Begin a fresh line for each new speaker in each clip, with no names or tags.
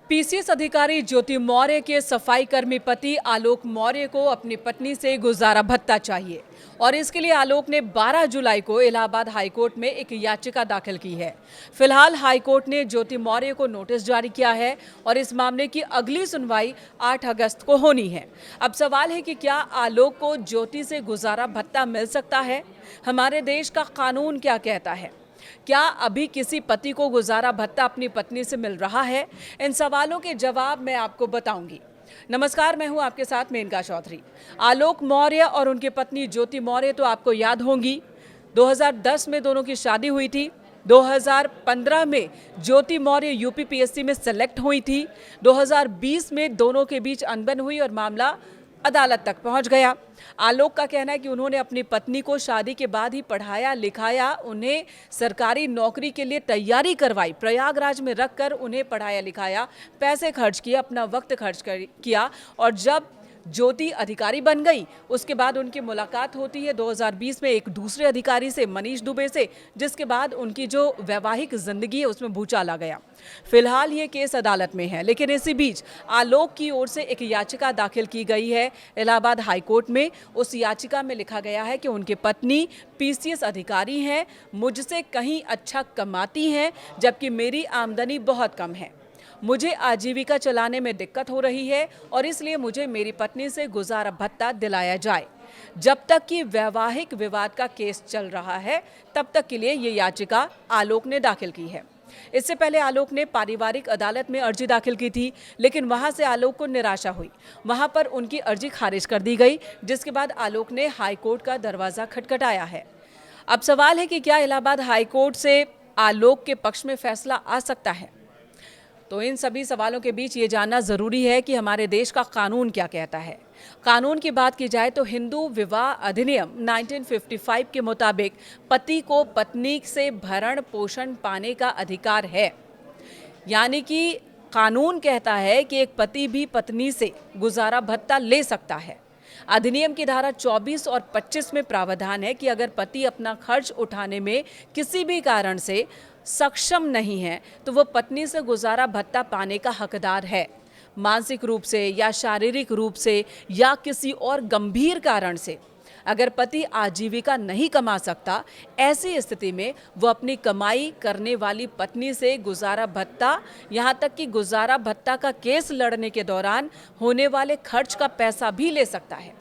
PCS अधिकारी ज्योति मौर्य के सफाई कर्मी पति आलोक मौर्य को अपनी पत्नी से गुजारा भत्ता चाहिए और इसके लिए आलोक ने 12 जुलाई को इलाहाबाद हाईकोर्ट में एक याचिका दाखिल की है। फिलहाल हाईकोर्ट ने ज्योति मौर्य को नोटिस जारी किया है और इस मामले की अगली सुनवाई 8 अगस्त को होनी है। अब सवाल है कि क्या आलोक को ज्योति से गुजारा भत्ता मिल सकता है? हमारे देश का कानून क्या कहता है? क्या अभी किसी पति को गुजारा भत्ता अपनी पत्नी से मिल रहा है? इन सवालों के जवाब मैं आपको बताऊंगी। नमस्कार, मैं हूं आपके साथ मेनका चौधरी। आलोक मौर्य और उनकी पत्नी ज्योति मौर्य तो आपको याद होंगी, 2010 में दोनों की शादी हुई थी। 2015 में ज्योति मौर्य यूपीपीएससी में सेलेक्ट हुई थी। 2020 में दोनों के बीच अनबन हुई और मामला अदालत तक पहुंच गया। आलोक का कहना है कि उन्होंने अपनी पत्नी को शादी के बाद ही पढ़ाया लिखाया, उन्हें सरकारी नौकरी के लिए तैयारी करवाई, प्रयागराज में रखकर उन्हें पढ़ाया लिखाया, पैसे खर्च किए, अपना वक्त खर्च किया और जब ज्योति अधिकारी बन गई उसके बाद उनकी मुलाकात होती है 2020 में एक दूसरे अधिकारी से, मनीष दुबे से, जिसके बाद उनकी जो वैवाहिक जिंदगी है उसमें भूचाल आ गया। फिलहाल ये केस अदालत में है, लेकिन इसी बीच आलोक की ओर से एक याचिका दाखिल की गई है इलाहाबाद हाईकोर्ट में। उस याचिका में लिखा गया है कि उनकी पत्नी पीसीएस अधिकारी हैं, मुझसे कहीं अच्छा कमाती हैं, जबकि मेरी आमदनी बहुत कम है। मुझे आजीविका चलाने में दिक्कत हो रही है और इसलिए मुझे मेरी पत्नी से गुजारा भत्ता दिलाया जाए। जब तक कि वैवाहिक विवाद का केस चल रहा है तब तक के लिए ये याचिका आलोक ने दाखिल की है। इससे पहले आलोक ने पारिवारिक अदालत में अर्जी दाखिल की थी, लेकिन वहां से आलोक को निराशा हुई। वहां पर उनकी अर्जी खारिज कर दी गई, जिसके बाद आलोक ने हाईकोर्ट का दरवाजा खटखटाया है। अब सवाल है कि क्या इलाहाबाद हाईकोर्ट से आलोक के पक्ष में फैसला आ सकता है? तो इन सभी सवालों के बीच ये जानना ज़रूरी है कि हमारे देश का कानून क्या कहता है। कानून की बात की जाए तो हिंदू विवाह अधिनियम 1955 के मुताबिक पति को पत्नी से भरण पोषण पाने का अधिकार है। यानी कि कानून कहता है कि एक पति भी पत्नी से गुजारा भत्ता ले सकता है। अधिनियम की धारा 24 और 25 में प्रावधान है कि अगर पति अपना खर्च उठाने में किसी भी कारण से सक्षम नहीं है तो वह पत्नी से गुजारा भत्ता पाने का हकदार है। मानसिक रूप से या शारीरिक रूप से या किसी और गंभीर कारण से अगर पति आजीविका नहीं कमा सकता, ऐसी स्थिति में वो अपनी कमाई करने वाली पत्नी से गुजारा भत्ता, यहाँ तक कि गुजारा भत्ता का केस लड़ने के दौरान होने वाले खर्च का पैसा भी ले सकता है।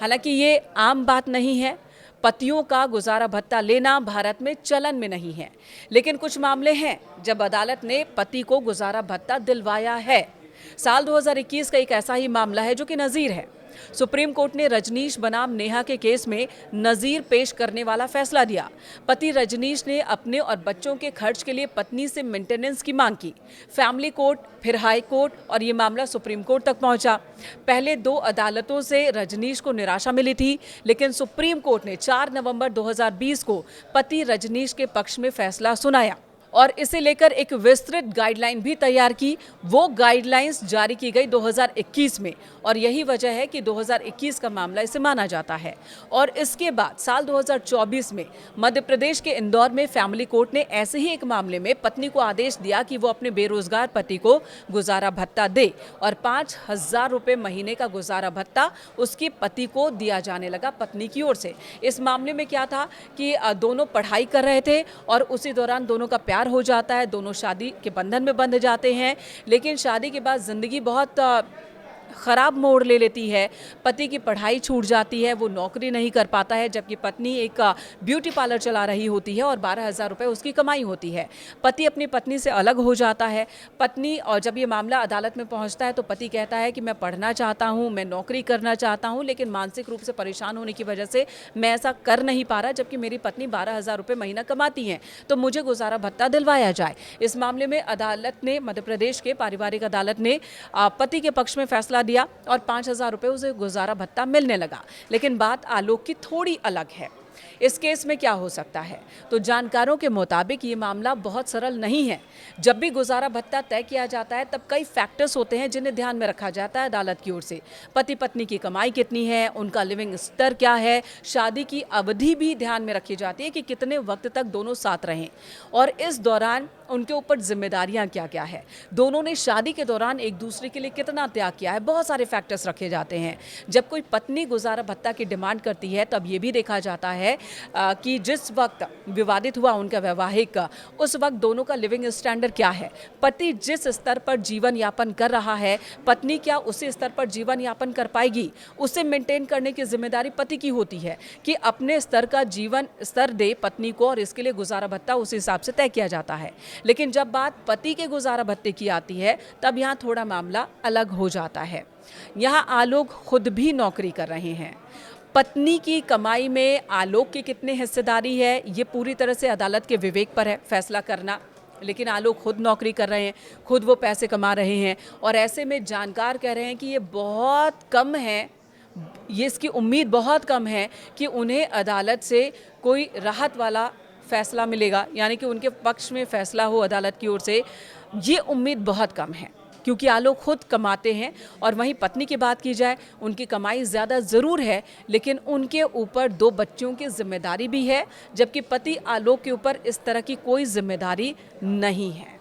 हालांकि ये आम बात नहीं है, पतियों का गुजारा भत्ता लेना भारत में चलन में नहीं है, लेकिन कुछ मामले हैं जब अदालत ने पति को गुजारा भत्ता दिलवाया है। साल 2021 का एक ऐसा ही मामला है जो कि नज़ीर है। सुप्रीम कोर्ट ने रजनीश बनाम नेहा के केस में नज़ीर पेश करने वाला फैसला दिया। पति रजनीश ने अपने और बच्चों के खर्च के लिए पत्नी से मेंटेनेंस की मांग की। फैमिली कोर्ट, फिर हाई कोर्ट और ये मामला सुप्रीम कोर्ट तक पहुंचा। पहले 2 अदालतों से रजनीश को निराशा मिली थी, लेकिन सुप्रीम कोर्ट ने 4 नवंबर 2020 को पति रजनीश के पक्ष में फैसला सुनाया और इसे लेकर एक विस्तृत गाइडलाइन भी तैयार की। वो गाइडलाइंस जारी की गई 2021 में और यही वजह है कि 2021 का मामला इसे माना जाता है। और इसके बाद साल 2024 में मध्य प्रदेश के इंदौर में फैमिली कोर्ट ने ऐसे ही एक मामले में पत्नी को आदेश दिया कि वो अपने बेरोजगार पति को गुजारा भत्ता दे और 5,000 रुपये महीने का गुजारा भत्ता उसके पति को दिया जाने लगा पत्नी की ओर से। इस मामले में क्या था कि दोनों पढ़ाई कर रहे थे और उसी दौरान दोनों का प्यार हो जाता है, दोनों शादी के बंधन में बंध जाते हैं, लेकिन शादी के बाद जिंदगी बहुत खराब मोड़ ले लेती है। पति की पढ़ाई छूट जाती है, वो नौकरी नहीं कर पाता है, जबकि पत्नी एक ब्यूटी पार्लर चला रही होती है और 12,000 रुपये उसकी कमाई होती है। पति अपनी पत्नी से अलग हो जाता है। पत्नी, और जब ये मामला अदालत में पहुंचता है तो पति कहता है कि मैं पढ़ना चाहता हूं, मैं नौकरी करना चाहता हूं, लेकिन मानसिक रूप से परेशान होने की वजह से मैं ऐसा कर नहीं पा रहा, जबकि मेरी पत्नी 12,000 रुपये महीना कमाती हैं, तो मुझे गुजारा भत्ता दिलवाया जाए। इस मामले में अदालत ने, मध्य प्रदेश के पारिवारिक अदालत ने पति के पक्ष में फैसला दिया और 5,000 रुपये उसे गुजारा भत्ता मिलने लगा। लेकिन बात आलोक की थोड़ी अलग है। इस केस में क्या हो सकता है? तो जानकारों के मुताबिक ये मामला बहुत सरल नहीं है। जब भी गुजारा भत्ता तय किया जाता है तब कई फैक्टर्स होते हैं जिन्हें ध्यान में रखा जाता है अदालत की ओर से। पति पत्नी की कमाई कितनी है, उनका लिविंग स्तर क्या है, शादी की अवधि भी ध्यान में रखी जाती है कि कितने वक्त तक दोनों साथ रहें और इस दौरान उनके ऊपर जिम्मेदारियां क्या क्या है, दोनों ने शादी के दौरान एक दूसरे के लिए कितना त्याग किया है, बहुत सारे फैक्टर्स रखे जाते हैं। जब कोई पत्नी गुजारा भत्ता की डिमांड करती है तब ये भी देखा जाता है कि जिस वक्त विवादित हुआ उनका वैवाहिक, उस वक्त दोनों का लिविंग स्टैंडर्ड क्या है, पति जिस स्तर पर जीवन यापन कर रहा है पत्नी क्या उसी स्तर पर जीवन यापन कर पाएगी, उसे मेंटेन करने की जिम्मेदारी पति की होती है कि अपने स्तर का जीवन स्तर दे पत्नी को और इसके लिए गुजारा भत्ता उस हिसाब से तय किया जाता है। लेकिन जब बात पति के गुजारा भत्ते की आती है तब यहाँ थोड़ा मामला अलग हो जाता है। यहाँ आलोक खुद भी नौकरी कर रहे हैं। पत्नी की कमाई में आलोक की कितनी हिस्सेदारी है ये पूरी तरह से अदालत के विवेक पर है फैसला करना। लेकिन आलोक खुद नौकरी कर रहे हैं, खुद वो पैसे कमा रहे हैं और ऐसे में जानकार कह रहे हैं कि ये बहुत कम है, ये इसकी उम्मीद बहुत कम है कि उन्हें अदालत से कोई राहत वाला फैसला मिलेगा, यानी कि उनके पक्ष में फैसला हो अदालत की ओर से, ये उम्मीद बहुत कम है क्योंकि आलोक खुद कमाते हैं। और वहीं पत्नी की बात की जाए, उनकी कमाई ज़्यादा ज़रूर है लेकिन उनके ऊपर 2 बच्चों की जिम्मेदारी भी है, जबकि पति आलोक के ऊपर इस तरह की कोई जिम्मेदारी नहीं है।